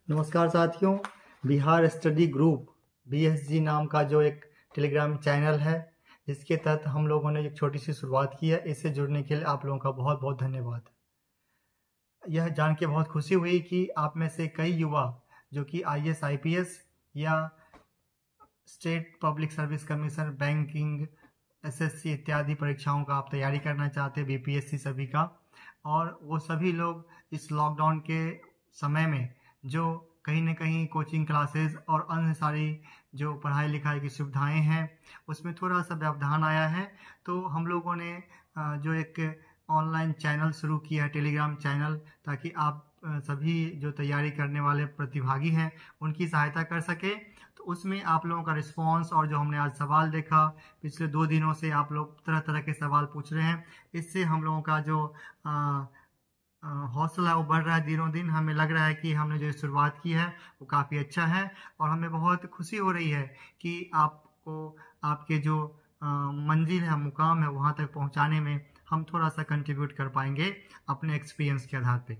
नमस्कार साथियों। Bihar study group BSG नाम का जो एक टेलीग्राम चैनल है, जिसके तहत हम लोगों ने एक छोटी सी शुरुआत की है, इससे जुड़ने के लिए आप लोगों का बहुत बहुत धन्यवाद। यह जान के बहुत खुशी हुई कि आप में से कई युवा जो कि IAS IPS या state public service commission, banking, SSC इत्यादि परीक्षाओं का आप तैयारी करना चाहते हैं, BPSC सभी का, और वो सभी लोग इस लॉकडाउन के समय में जो कहीं न कहीं कोचिंग क्लासेस और अन्य सारी जो पढ़ाई लिखाई की सुविधाएं हैं उसमें थोड़ा सा व्यवधान आया है। तो हम लोगों ने जो एक ऑनलाइन चैनल शुरू किया है, टेलीग्राम चैनल, ताकि आप सभी जो तैयारी करने वाले प्रतिभागी हैं उनकी सहायता कर सके। तो उसमें आप लोगों का रिस्पांस और जो हमने आज सवाल देखा, पिछले 2 दिनों से आप लोग तरह तरह के सवाल पूछ रहे हैं, इससे हम लोगों का जो हौसला वो बढ़ रहा है दिनों दिन। हमें लग रहा है कि हमने जो शुरुआत की है वो काफ़ी अच्छा है, और हमें बहुत खुशी हो रही है कि आपको आपके जो मंजिल है, मुकाम है, वहाँ तक पहुँचाने में हम थोड़ा सा कंट्रीब्यूट कर पाएंगे अपने एक्सपीरियंस के आधार पे।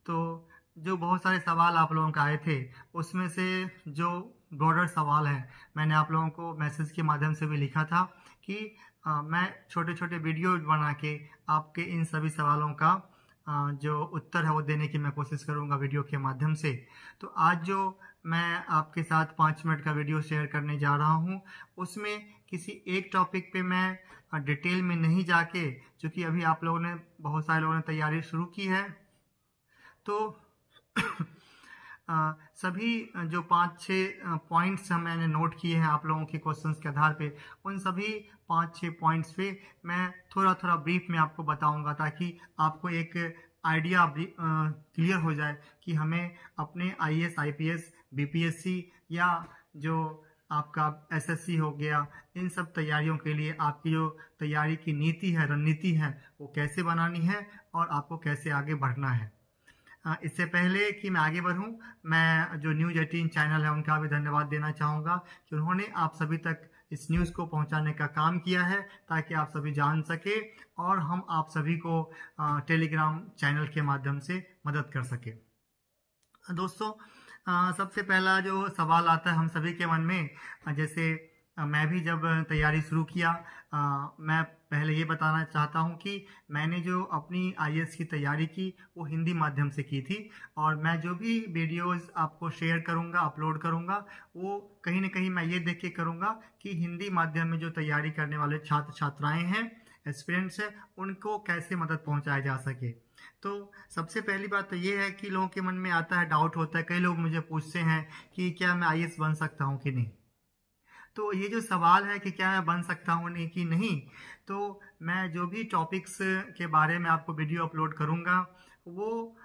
तो जो बहुत सारे सवाल आप लोगों का आए थे, उसमें से जो ब्रॉडर सवाल है, मैंने आप लोगों को मैसेज के माध्यम से भी लिखा था कि मैं छोटे छोटे वीडियो बना के आपके इन सभी सवालों का जो उत्तर है वो देने की मैं कोशिश करूंगा वीडियो के माध्यम से। तो आज जो मैं आपके साथ 5 मिनट का वीडियो शेयर करने जा रहा हूँ, उसमें किसी एक टॉपिक पे मैं डिटेल में नहीं जाके, क्योंकि अभी आप लोगों ने, बहुत सारे लोगों ने तैयारी शुरू की है, तो सभी जो 5-6 पॉइंट्स मैंने नोट किए हैं आप लोगों के क्वेश्चंस के आधार पे, उन सभी 5-6 पॉइंट्स पे मैं थोड़ा थोड़ा ब्रीफ में आपको बताऊंगा, ताकि आपको एक आइडिया क्लियर हो जाए कि हमें अपने IAS IPS BPSC या जो आपका SSC हो गया, इन सब तैयारियों के लिए आपकी जो तैयारी की नीति है, रणनीति है, वो कैसे बनानी है और आपको कैसे आगे बढ़ना है। इससे पहले कि मैं आगे बढ़ूं, मैं जो न्यूज़ 18 चैनल है उनका भी धन्यवाद देना चाहूँगा कि उन्होंने आप सभी तक इस न्यूज़ को पहुंचाने का काम किया है, ताकि आप सभी जान सके और हम आप सभी को टेलीग्राम चैनल के माध्यम से मदद कर सके। दोस्तों, सबसे पहला जो सवाल आता है हम सभी के मन में, जैसे मैं भी जब तैयारी शुरू किया, मैं पहले ये बताना चाहता हूँ कि मैंने जो अपनी IAS की तैयारी की वो हिंदी माध्यम से की थी, और मैं जो भी वीडियोस आपको शेयर करूँगा, अपलोड करूँगा, वो कहीं ना कहीं मैं ये देख के करूँगा कि हिंदी माध्यम में जो तैयारी करने वाले छात्र छात्राएं हैं, एस्पिरेंट्स हैं, उनको कैसे मदद पहुँचाया जा सके। तो सबसे पहली बात तो ये है कि लोगों के मन में आता है, डाउट होता है, कई लोग मुझे पूछते हैं कि क्या मैं IAS बन सकता हूँ कि नहीं। तो ये जो सवाल है कि क्या मैं बन सकता हूँ नहीं कि नहीं, तो मैं जो भी टॉपिक्स के बारे में आपको वीडियो अपलोड करूँगा, वो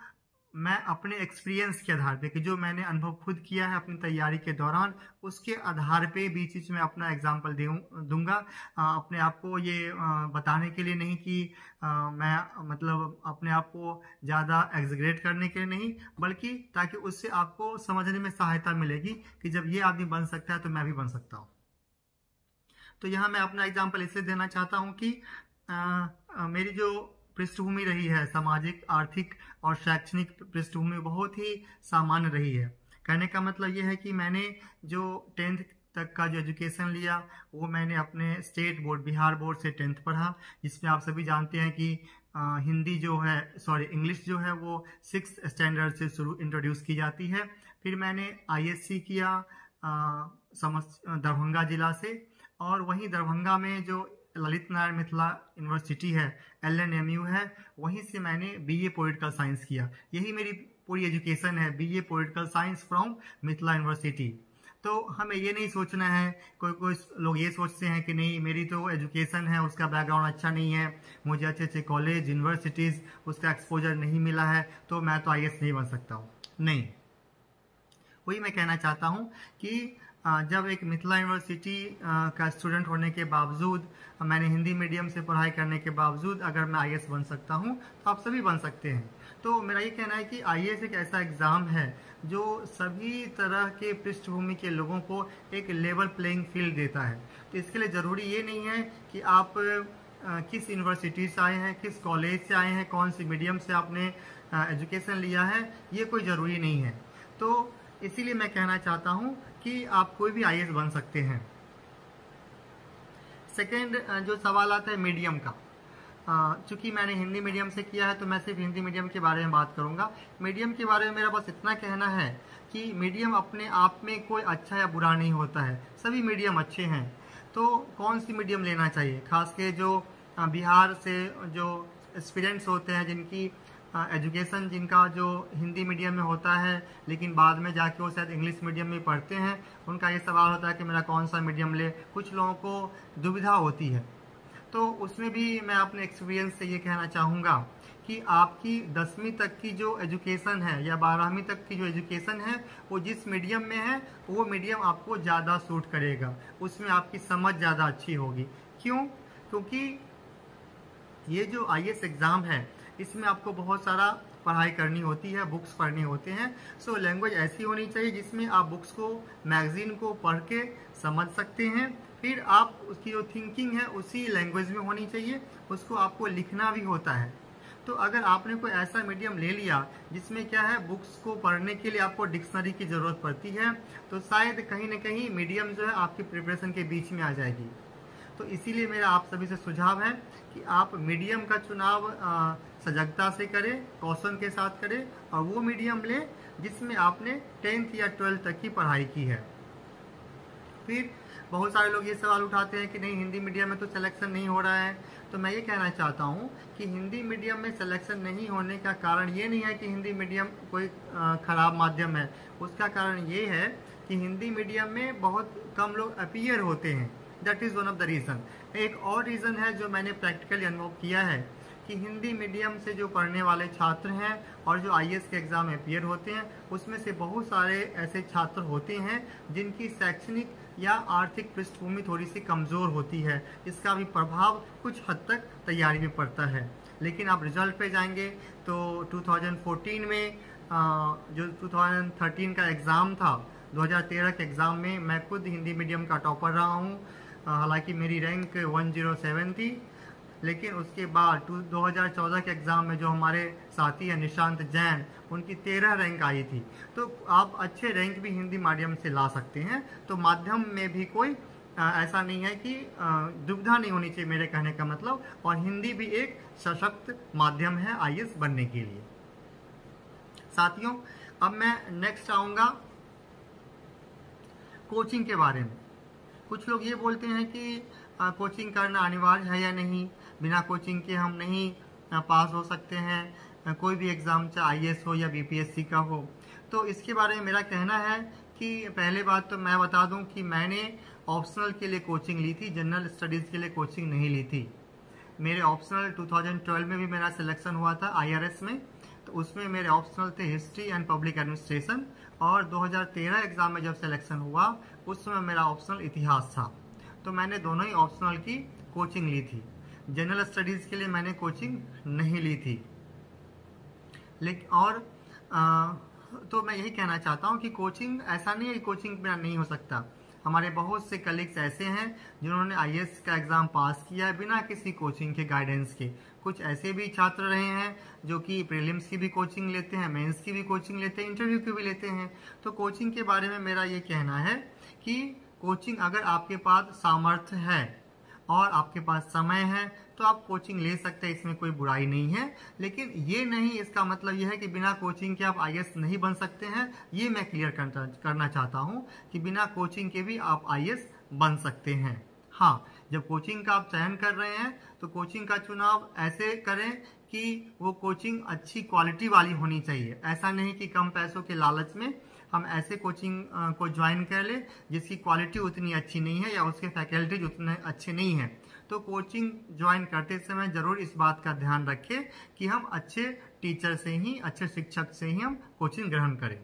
मैं अपने एक्सपीरियंस के आधार पे, कि जो मैंने अनुभव खुद किया है अपनी तैयारी के दौरान, उसके आधार पे बीच बीच में अपना एग्जाम्पल दूंगा। अपने आप को ये बताने के लिए नहीं कि मैं मतलब अपने आप को ज़्यादा एग्जैगरेट करने के लिए नहीं, बल्कि ताकि उससे आपको समझने में सहायता मिलेगी कि जब ये आदमी बन सकता है तो मैं भी बन सकता हूँ। तो यहाँ मैं अपना एग्जाम्पल इससे देना चाहता हूँ कि मेरी जो पृष्ठभूमि रही है, सामाजिक, आर्थिक और शैक्षणिक पृष्ठभूमि बहुत ही सामान्य रही है। कहने का मतलब ये है कि मैंने जो 10th तक का जो एजुकेशन लिया, वो मैंने अपने स्टेट बोर्ड, बिहार बोर्ड से 10th पढ़ा, जिसमें आप सभी जानते हैं कि हिंदी जो है, इंग्लिश जो है वो 6th स्टैंडर्ड से शुरू इंट्रोड्यूस की जाती है। फिर मैंने ISC किया दरभंगा जिला से, और वहीं दरभंगा में जो ललित नारायण मिथिला यूनिवर्सिटी है, LNMU है, वहीं से मैंने BA पॉलिटिकल साइंस किया। यही मेरी पूरी एजुकेशन है, BA political science from Mithila university. तो हमें ये नहीं सोचना है, कोई लोग ये सोचते हैं कि नहीं, मेरी तो एजुकेशन है, उसका बैकग्राउंड अच्छा नहीं है, मुझे अच्छे अच्छे कॉलेज, यूनिवर्सिटीज़, उसका एक्सपोजर नहीं मिला है, तो मैं तो IAS नहीं बन सकता हूँ। नहीं, वही मैं कहना चाहता हूँ कि जब एक मिथिला यूनिवर्सिटी का स्टूडेंट होने के बावजूद, मैंने हिंदी मीडियम से पढ़ाई करने के बावजूद अगर मैं IAS बन सकता हूँ, तो आप सभी बन सकते हैं। तो मेरा ये कहना है कि IAS एक ऐसा एग्ज़ाम है जो सभी तरह के पृष्ठभूमि के लोगों को एक लेवल प्लेइंग फील्ड देता है। तो इसके लिए ज़रूरी ये नहीं है कि आप किस यूनिवर्सिटी से आए हैं, किस कॉलेज से आए हैं, कौन सी मीडियम से आपने एजुकेशन लिया है, ये कोई ज़रूरी नहीं है। तो इसीलिए मैं कहना चाहता हूँ कि आप कोई भी आईएएस बन सकते हैं। सेकेंड जो सवाल आता है मीडियम का, चूंकि मैंने हिंदी मीडियम से किया है तो मैं सिर्फ हिंदी मीडियम के बारे में बात करूंगा। मीडियम के बारे में मेरा बस इतना कहना है कि मीडियम अपने आप में कोई अच्छा या बुरा नहीं होता है, सभी मीडियम अच्छे हैं। तो कौन सी मीडियम लेना चाहिए, खास के जो बिहार से जो स्टूडेंट्स होते हैं जिनकी एजुकेशन जिनका जो हिंदी मीडियम में होता है लेकिन बाद में जाके वो शायद इंग्लिश मीडियम में पढ़ते हैं, उनका ये सवाल होता है कि मेरा कौन सा मीडियम ले। कुछ लोगों को दुविधा होती है, तो उसमें भी मैं अपने एक्सपीरियंस से ये कहना चाहूँगा कि आपकी 10वीं तक की जो एजुकेशन है या 12वीं तक की जो एजुकेशन है वो जिस मीडियम में है वो मीडियम आपको ज़्यादा सूट करेगा, उसमें आपकी समझ ज़्यादा अच्छी होगी। क्यों? क्योंकि ये जो आईएएस एग्ज़ाम है इसमें आपको बहुत सारा पढ़ाई करनी होती है, बुक्स पढ़ने होते हैं। सो लैंग्वेज ऐसी होनी चाहिए जिसमें आप बुक्स को, मैगजीन को पढ़ के समझ सकते हैं। फिर आप उसकी जो थिंकिंग है उसी लैंग्वेज में होनी चाहिए, उसको आपको लिखना भी होता है। तो अगर आपने कोई ऐसा मीडियम ले लिया जिसमें क्या है, बुक्स को पढ़ने के लिए आपको डिक्शनरी की ज़रूरत पड़ती है, तो शायद कहीं ना कहीं मीडियम जो है आपकी प्रिपरेशन के बीच में आ जाएगी। तो इसीलिए मेरा आप सभी से सुझाव है कि आप मीडियम का चुनाव सजगता से करें, कौशल के साथ करें और वो मीडियम लें जिसमें आपने 10th या 12th तक की पढ़ाई की है। फिर बहुत सारे लोग ये सवाल उठाते हैं कि नहीं हिंदी मीडियम में तो सिलेक्शन नहीं हो रहा है। तो मैं ये कहना चाहता हूँ कि हिंदी मीडियम में सिलेक्शन नहीं होने का कारण ये नहीं है कि हिंदी मीडियम कोई खराब माध्यम है। उसका कारण ये है कि हिंदी मीडियम में बहुत कम लोग अपीयर होते हैं, that is one of the reason. एक और रीज़न है जो मैंने प्रैक्टिकली अनुभव किया है कि हिंदी मीडियम से जो पढ़ने वाले छात्र हैं और जो आईएएस के एग्ज़ाम में अपीयर होते हैं उसमें से बहुत सारे ऐसे छात्र होते हैं जिनकी शैक्षणिक या आर्थिक पृष्ठभूमि थोड़ी सी कमज़ोर होती है। इसका भी प्रभाव कुछ हद तक तैयारी में पड़ता है। लेकिन आप रिजल्ट पे जाएंगे तो 2014 में जो 2013 का एग्ज़ाम था, 2013 के एग्ज़ाम में मैं खुद हिंदी मीडियम का टॉपर रहा हूँ। हालांकि मेरी रैंक 107 थी, लेकिन उसके बाद 2014 के एग्ज़ाम में जो हमारे साथी हैं निशांत जैन, उनकी 13 रैंक आई थी। तो आप अच्छे रैंक भी हिंदी माध्यम से ला सकते हैं। तो माध्यम में भी कोई ऐसा नहीं है कि दुविधा नहीं होनी चाहिए, मेरे कहने का मतलब। और हिंदी भी एक सशक्त माध्यम है आईएएस बनने के लिए। साथियों, अब मैं नेक्स्ट आऊँगा कोचिंग के बारे में। कुछ लोग ये बोलते हैं कि कोचिंग करना अनिवार्य है या नहीं, बिना कोचिंग के हम नहीं पास हो सकते हैं कोई भी एग्ज़ाम, चाहे आईएएस हो या बीपीएससी का हो। तो इसके बारे में मेरा कहना है कि पहले बात तो मैं बता दूं कि मैंने ऑप्शनल के लिए कोचिंग ली थी, जनरल स्टडीज़ के लिए कोचिंग नहीं ली थी। मेरे ऑप्शनल 2012 में भी मेरा सिलेक्शन हुआ था आईआरएस में, तो उसमें मेरे ऑप्शनल थे हिस्ट्री एंड पब्लिक एडमिनिस्ट्रेशन। और 2013 एग्ज़ाम में जब सिलेक्शन हुआ उस समय मेरा ऑप्शनल इतिहास था। तो मैंने दोनों ही ऑप्शनल की कोचिंग ली थी। जनरल स्टडीज़ के लिए मैंने कोचिंग नहीं ली थी। लेकिन और तो मैं यही कहना चाहता हूँ कि कोचिंग ऐसा नहीं है कि कोचिंग बिना नहीं हो सकता। हमारे बहुत से कलीग्स ऐसे हैं जिन्होंने आईएएस का एग्ज़ाम पास किया है बिना किसी कोचिंग के गाइडेंस के। कुछ ऐसे भी छात्र रहे हैं जो कि प्रीलिम्स की भी कोचिंग लेते हैं, मेंस की भी कोचिंग लेते हैं, इंटरव्यू की भी लेते हैं। तो कोचिंग के बारे में मेरा ये कहना है कि कोचिंग अगर आपके पास सामर्थ्य है और आपके पास समय है तो आप कोचिंग ले सकते हैं, इसमें कोई बुराई नहीं है। लेकिन ये नहीं इसका मतलब ये है कि बिना कोचिंग के आप आईएएस नहीं बन सकते हैं। ये मैं क्लियर करना चाहता हूँ कि बिना कोचिंग के भी आप आईएएस बन सकते हैं। हाँ, जब कोचिंग का आप चयन कर रहे हैं तो कोचिंग का चुनाव ऐसे करें कि वो कोचिंग अच्छी क्वालिटी वाली होनी चाहिए। ऐसा नहीं कि कम पैसों के लालच में हम ऐसे कोचिंग को ज्वाइन कर ले जिसकी क्वालिटी उतनी अच्छी नहीं है या उसके फैकल्टीज उतने अच्छे नहीं हैं। तो कोचिंग ज्वाइन करते समय ज़रूर इस बात का ध्यान रखें कि हम अच्छे टीचर से ही, अच्छे शिक्षक से ही हम कोचिंग ग्रहण करें।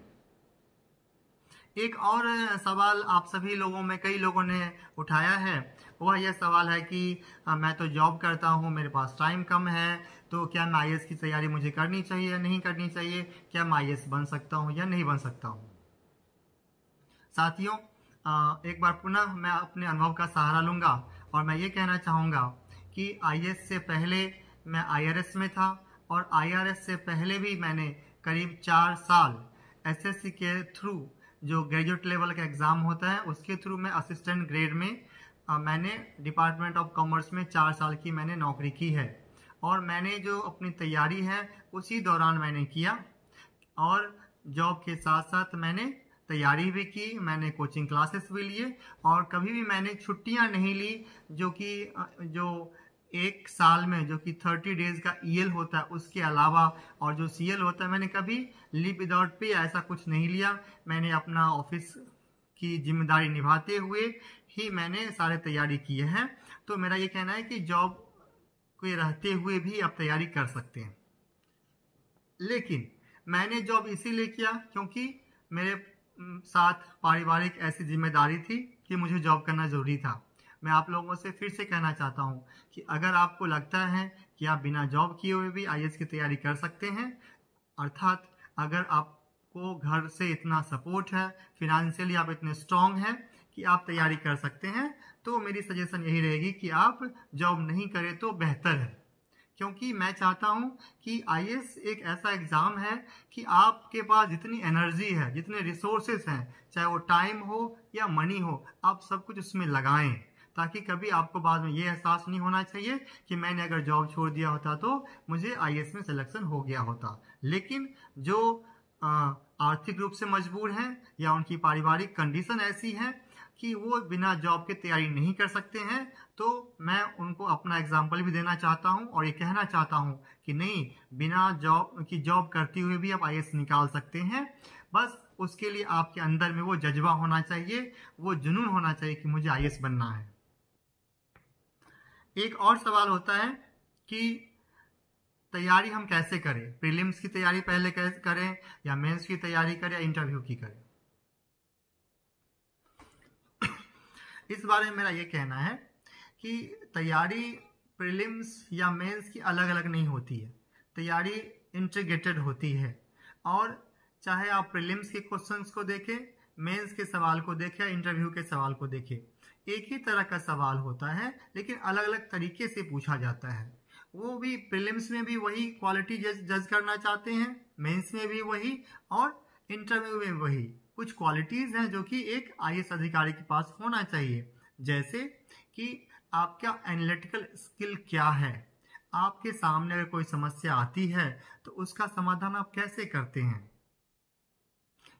एक और सवाल आप सभी लोगों में कई लोगों ने उठाया है, वह यह सवाल है कि मैं तो जॉब करता हूँ, मेरे पास टाइम कम है, तो क्या मैं आईएएस की तैयारी मुझे करनी चाहिए या नहीं करनी चाहिए, क्या मैं आईएएस बन सकता हूँ या नहीं बन सकता हूँ। साथियों, एक बार पुनः मैं अपने अनुभव का सहारा लूँगा और मैं ये कहना चाहूँगा कि आईएएस से पहले मैं आईआरएस में था, और आईआरएस से पहले भी मैंने करीब 4 साल एसएससी के थ्रू, जो ग्रेजुएट लेवल का एग्ज़ाम होता है, उसके थ्रू मैं असिस्टेंट ग्रेड में मैंने डिपार्टमेंट ऑफ कॉमर्स में 4 साल की मैंने नौकरी की है। और मैंने जो अपनी तैयारी है उसी दौरान मैंने किया, और जॉब के साथ साथ मैंने तैयारी भी की, मैंने कोचिंग क्लासेस भी लिए, और कभी भी मैंने छुट्टियां नहीं ली, जो एक साल में जो कि 30 डेज का ईएल होता है उसके अलावा, और जो सीएल होता है, मैंने कभी लीव विदाउट पे ऐसा कुछ नहीं लिया। मैंने अपना ऑफिस की जिम्मेदारी निभाते हुए ही मैंने सारे तैयारी किए हैं। तो मेरा ये कहना है कि जॉब के रहते हुए भी आप तैयारी कर सकते हैं। लेकिन मैंने जॉब इसीलिए किया क्योंकि मेरे साथ पारिवारिक ऐसी जिम्मेदारी थी कि मुझे जॉब करना जरूरी था। मैं आप लोगों से फिर से कहना चाहता हूं कि अगर आपको लगता है कि आप बिना जॉब किए हुए भी आईएएस की तैयारी कर सकते हैं, अर्थात अगर आपको घर से इतना सपोर्ट है, फिनेंशियली आप इतने स्ट्रांग हैं कि आप तैयारी कर सकते हैं, तो मेरी सजेशन यही रहेगी कि आप जॉब नहीं करें तो बेहतर है। क्योंकि मैं चाहता हूं कि आईएएस एक ऐसा एग्जाम है कि आपके पास जितनी एनर्जी है, जितने रिसोर्सेस हैं, चाहे वो टाइम हो या मनी हो, आप सब कुछ उसमें लगाएं, ताकि कभी आपको बाद में ये एहसास नहीं होना चाहिए कि मैंने अगर जॉब छोड़ दिया होता तो मुझे आईएएस में सिलेक्शन हो गया होता। लेकिन जो आर्थिक रूप से मजबूर हैं या उनकी पारिवारिक कंडीशन ऐसी है कि वो बिना जॉब के तैयारी नहीं कर सकते हैं, तो मैं उनको अपना एग्जाम्पल भी देना चाहता हूं और ये कहना चाहता हूं कि नहीं, बिना जॉब करते हुए भी आप आईएएस निकाल सकते हैं। बस उसके लिए आपके अंदर में वो जज्बा होना चाहिए, वो जुनून होना चाहिए कि मुझे आईएएस बनना है। एक और सवाल होता है कि तैयारी हम कैसे करें, प्रीलिम्स की तैयारी पहले कैसे करें, या मेंस की तैयारी करें, या इंटरव्यू की करें। इस बारे में मेरा ये कहना है कि तैयारी प्रीलिम्स या मेंस की अलग अलग नहीं होती है, तैयारी इंटीग्रेटेड होती है। और चाहे आप प्रीलिम्स के क्वेश्चंस को देखें, मेंस के सवाल को देखें, इंटरव्यू के सवाल को देखें, एक ही तरह का सवाल होता है, लेकिन अलग अलग तरीके से पूछा जाता है। वो भी प्रीलिम्स में भी वही क्वालिटी जज करना चाहते हैं, मेंस में भी वही, और इंटरव्यू में वही। कुछ क्वालिटीज हैं जो कि एक आईएएस अधिकारी के पास होना चाहिए, जैसे कि आपका एनालिटिकल स्किल क्या है, आपके सामने अगर कोई समस्या आती है तो उसका समाधान आप कैसे करते हैं,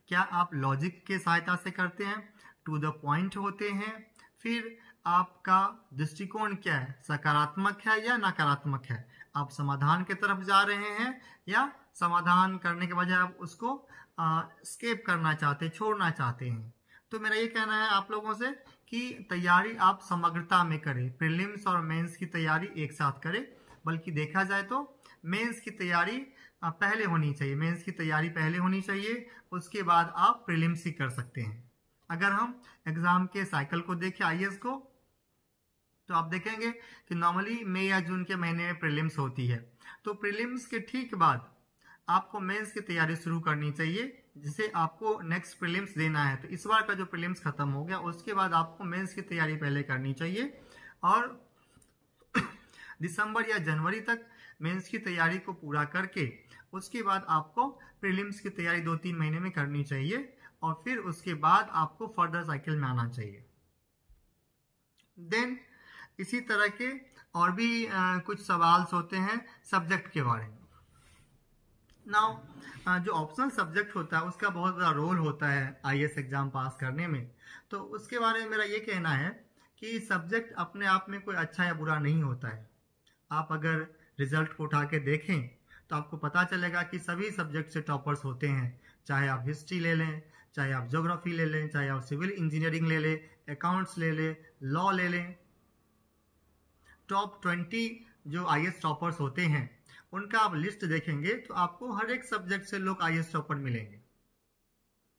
क्या आप लॉजिक के सहायता से करते हैं, टू द पॉइंट होते हैं, फिर आपका दृष्टिकोण क्या है, सकारात्मक है या नकारात्मक है, आप समाधान की तरफ जा रहे हैं या समाधान करने के बजाय आप उसको स्केप करना चाहते हैं, छोड़ना चाहते हैं। तो मेरा ये कहना है आप लोगों से कि तैयारी आप समग्रता में करें, प्रीलिम्स और मेंस की तैयारी एक साथ करें। बल्कि देखा जाए तो मेंस की तैयारी पहले होनी चाहिए, मेंस की तैयारी पहले होनी चाहिए, उसके बाद आप प्रीलिम्स ही कर सकते हैं। अगर हम एग्जाम के साइकिल को देखें आईएएस को, तो आप देखेंगे कि नॉर्मली मई या जून के महीने में प्रीलिम्स होती है। तो प्रीलिम्स के ठीक बाद आपको मेंस की तैयारी शुरू करनी चाहिए, जिसे आपको नेक्स्ट प्रीलिम्स देना है। तो इस बार का जो प्रीलिम्स खत्म हो गया, उसके बाद आपको मेंस की तैयारी पहले करनी चाहिए, और दिसंबर या जनवरी तक मेंस की तैयारी को पूरा करके उसके बाद आपको प्रीलिम्स की तैयारी 2-3 महीने में करनी चाहिए, और फिर उसके बाद आपको फर्दर साइकिल में आना चाहिए। देन इसी तरह के और भी कुछ सवाल होते हैं सब्जेक्ट के बारे में। नाउ जो ऑप्शनल सब्जेक्ट होता है उसका बहुत बड़ा रोल होता है आईएएस एग्जाम पास करने में। तो उसके बारे में मेरा ये कहना है कि सब्जेक्ट अपने आप में कोई अच्छा या बुरा नहीं होता है। आप अगर रिजल्ट को उठा के देखें तो आपको पता चलेगा कि सभी सब्जेक्ट से टॉपर्स होते हैं, चाहे आप हिस्ट्री ले लें, चाहे आप ज्योग्राफी ले लें, चाहे आप सिविल इंजीनियरिंग ले लें, अकाउंट्स ले लें, लॉ ले लें। टॉप 20 जो आईएएस टॉपर्स होते हैं उनका आप लिस्ट देखेंगे तो आपको हर एक सब्जेक्ट से लोग आईएएस टॉपर मिलेंगे।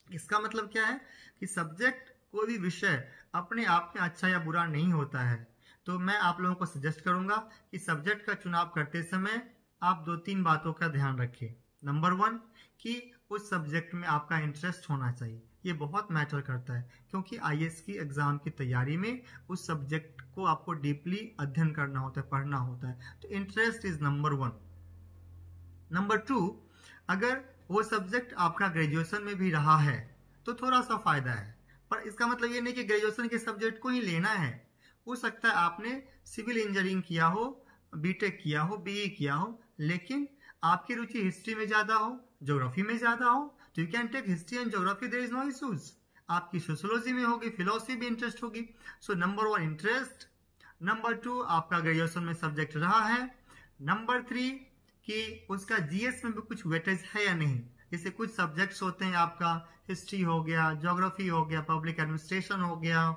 इसका मतलब क्या है कि सब्जेक्ट, कोई भी विषय अपने आप में अच्छा या बुरा नहीं होता है। तो मैं आप लोगों को सजेस्ट करूंगा कि सब्जेक्ट का चुनाव करते समय आप 2-3 बातों का ध्यान रखें। नंबर 1 कि उस सब्जेक्ट में आपका इंटरेस्ट होना चाहिए, ये बहुत मैटर करता है, क्योंकि आईएएस की एग्ज़ाम की तैयारी में उस सब्जेक्ट को आपको डीपली अध्ययन करना होता है, पढ़ना होता है। तो इंटरेस्ट इज़ नंबर 1। नंबर 2, अगर वो सब्जेक्ट आपका ग्रेजुएशन में भी रहा है तो थोड़ा सा फ़ायदा है, पर इसका मतलब ये नहीं कि ग्रेजुएशन के सब्जेक्ट को ही लेना है। हो सकता है आपने सिविल इंजीनियरिंग किया हो, बीटेक किया हो, बीई किया हो, लेकिन आपकी रुचि हिस्ट्री में ज़्यादा हो, ज्योग्राफी में ज़्यादा हो, तो you can take history and geography, there is no issues. आपकी सोशियोलॉजी में होगी, फिलोसफी भी इंटरेस्ट होगी। सो नंबर 1 इंटरेस्ट, नंबर 2 आपका ग्रेजुएशन में सब्जेक्ट रहा है, नंबर 3 कि उसका जीएस में भी कुछ वेटेज है या नहीं। जैसे कुछ सब्जेक्ट्स होते हैं, आपका हिस्ट्री हो गया, ज्योग्राफी हो गया, पब्लिक एडमिनिस्ट्रेशन हो गया,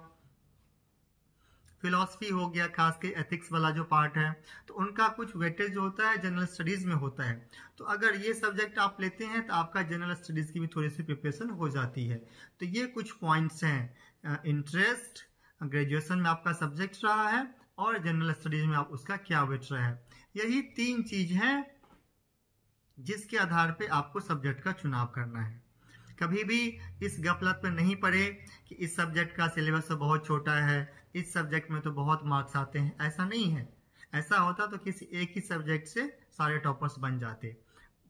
फिलॉसफी हो गया, खास के एथिक्स वाला जो पार्ट है, तो उनका कुछ वेटेज होता है, जनरल स्टडीज में होता है। तो अगर ये सब्जेक्ट आप लेते हैं तो आपका जनरल स्टडीज की भी थोड़ी सी प्रिपरेशन हो जाती है। तो ये कुछ पॉइंट्स हैं, इंटरेस्ट, ग्रेजुएशन में आपका सब्जेक्ट रहा है, और जनरल स्टडीज में आप उसका क्या वेट रहा है। यही 3 चीज हैं जिसके आधार पे आपको सब्जेक्ट का चुनाव करना है। कभी भी इस गफलत में नहीं पड़े कि इस सब्जेक्ट का सिलेबस तो बहुत छोटा है, इस सब्जेक्ट में तो बहुत मार्क्स आते हैं। ऐसा नहीं है। ऐसा होता तो किसी एक ही सब्जेक्ट से सारे टॉपर्स बन जाते।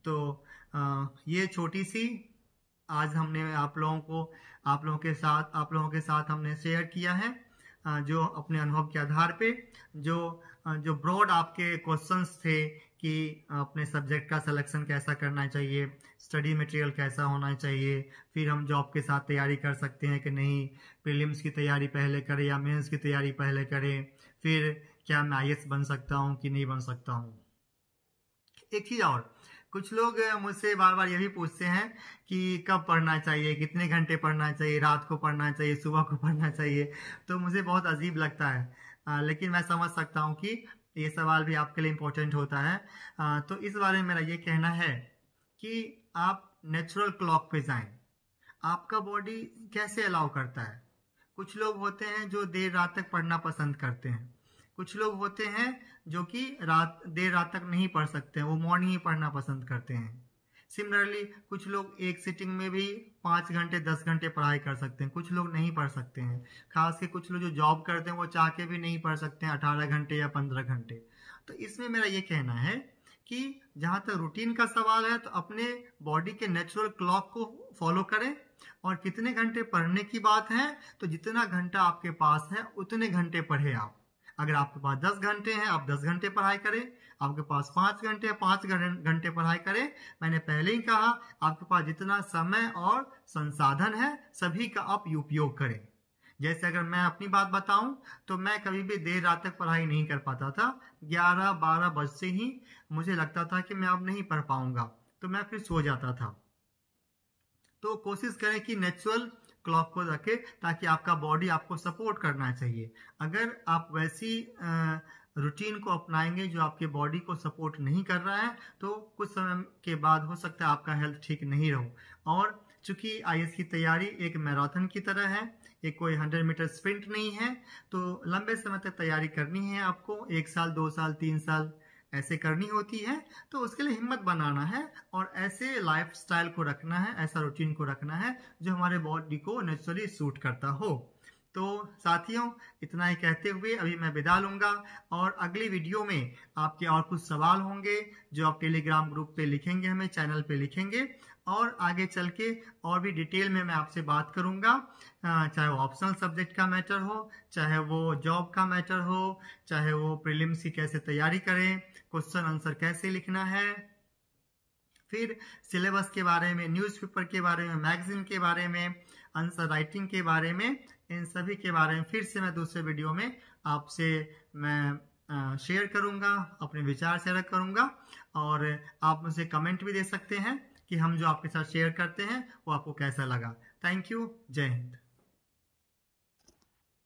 तो ये छोटी सी आज हमने आप लोगों के साथ हमने शेयर किया है, जो अपने अनुभव के आधार पे जो ब्रॉड आपके क्वेश्चंस थे कि अपने सब्जेक्ट का सिलेक्शन कैसा करना चाहिए, स्टडी मटेरियल कैसा होना चाहिए, फिर हम जॉब के साथ तैयारी कर सकते हैं कि नहीं, प्रीलिम्स की तैयारी पहले करें या मेंस की तैयारी पहले करें, फिर क्या मैं आईएएस बन सकता हूँ कि नहीं बन सकता हूँ। एक चीज़ और, कुछ लोग मुझसे बार बार ये भी पूछते हैं कि कब पढ़ना चाहिए, कितने घंटे पढ़ना चाहिए, रात को पढ़ना चाहिए, सुबह को पढ़ना चाहिए। तो मुझे बहुत अजीब लगता है, लेकिन मैं समझ सकता हूँ कि ये सवाल भी आपके लिए इम्पोर्टेंट होता है। तो इस बारे में मेरा ये कहना है कि आप नेचुरल क्लॉक पे जाएं। आपका बॉडी कैसे अलाउ करता है। कुछ लोग होते हैं जो देर रात तक पढ़ना पसंद करते हैं, कुछ लोग होते हैं जो कि देर रात तक नहीं पढ़ सकते हैं, वो मॉर्निंग ही पढ़ना पसंद करते हैं। सिमिलरली कुछ लोग एक सिटिंग में भी 5 घंटे 10 घंटे पढ़ाई कर सकते हैं, कुछ लोग नहीं पढ़ सकते हैं। खास के कुछ लोग जो जॉब करते हैं वो चाह के भी नहीं पढ़ सकते हैं 18 घंटे या 15 घंटे। तो इसमें मेरा ये कहना है कि जहाँ तक रूटीन का सवाल है तो अपने बॉडी के नेचुरल क्लॉक को फॉलो करें, और कितने घंटे पढ़ने की बात है तो जितना घंटा आपके पास है उतने घंटे पढ़े आप। अगर आपके पास 10 घंटे हैं आप 10 घंटे पढ़ाई करें, आपके पास 5 घंटे 5 घंटे पढ़ाई करें। मैंने पहले ही कहा, आपके पास जितना समय और संसाधन है सभी का आप उपयोग करें। जैसे अगर मैं अपनी बात बताऊं तो मैं कभी भी देर रात तक पढ़ाई नहीं कर पाता था। 11-12 बजे ही मुझे लगता था कि मैं अब नहीं पढ़ पाऊंगा, तो मैं फिर सो जाता था। तो कोशिश करें कि नेचुरल क्लॉक को रखें, ताकि आपका बॉडी आपको सपोर्ट करना चाहिए। अगर आप वैसी रूटीन को अपनाएंगे जो आपके बॉडी को सपोर्ट नहीं कर रहा है तो कुछ समय के बाद हो सकता है आपका हेल्थ ठीक नहीं रहो। और चूंकि आईएएस की तैयारी एक मैराथन की तरह है, ये कोई 100 मीटर स्प्रिंट नहीं है, तो लंबे समय तक तैयारी करनी है आपको। 1 साल 2 साल 3 साल ऐसे करनी होती है। तो उसके लिए हिम्मत बनाना है और ऐसे लाइफस्टाइल को रखना है, ऐसा रूटीन को रखना है जो हमारे बॉडी को नेचुरली सूट करता हो। तो साथियों, इतना ही कहते हुए अभी मैं विदा लूंगा, और अगली वीडियो में आपके और कुछ सवाल होंगे जो आप टेलीग्राम ग्रुप पे लिखेंगे, हमें चैनल पे लिखेंगे, और आगे चल के और भी डिटेल में मैं आपसे बात करूंगा। चाहे वो ऑप्शनल सब्जेक्ट का मैटर हो, चाहे वो जॉब का मैटर हो, चाहे वो प्रीलिम्स की कैसे तैयारी करें, क्वेश्चन आंसर कैसे लिखना है, फिर सिलेबस के बारे में, न्यूज़पेपर के बारे में, मैगजीन के बारे में, आंसर राइटिंग के बारे में, इन सभी के बारे में फिर से मैं दूसरे वीडियो में आपसे मैं शेयर करूंगा, अपने विचार शेयर करूंगा। और आप मुझे कमेंट भी दे सकते हैं कि हम जो आपके साथ शेयर करते हैं वो आपको कैसा लगा। Thank you. जय हिंद।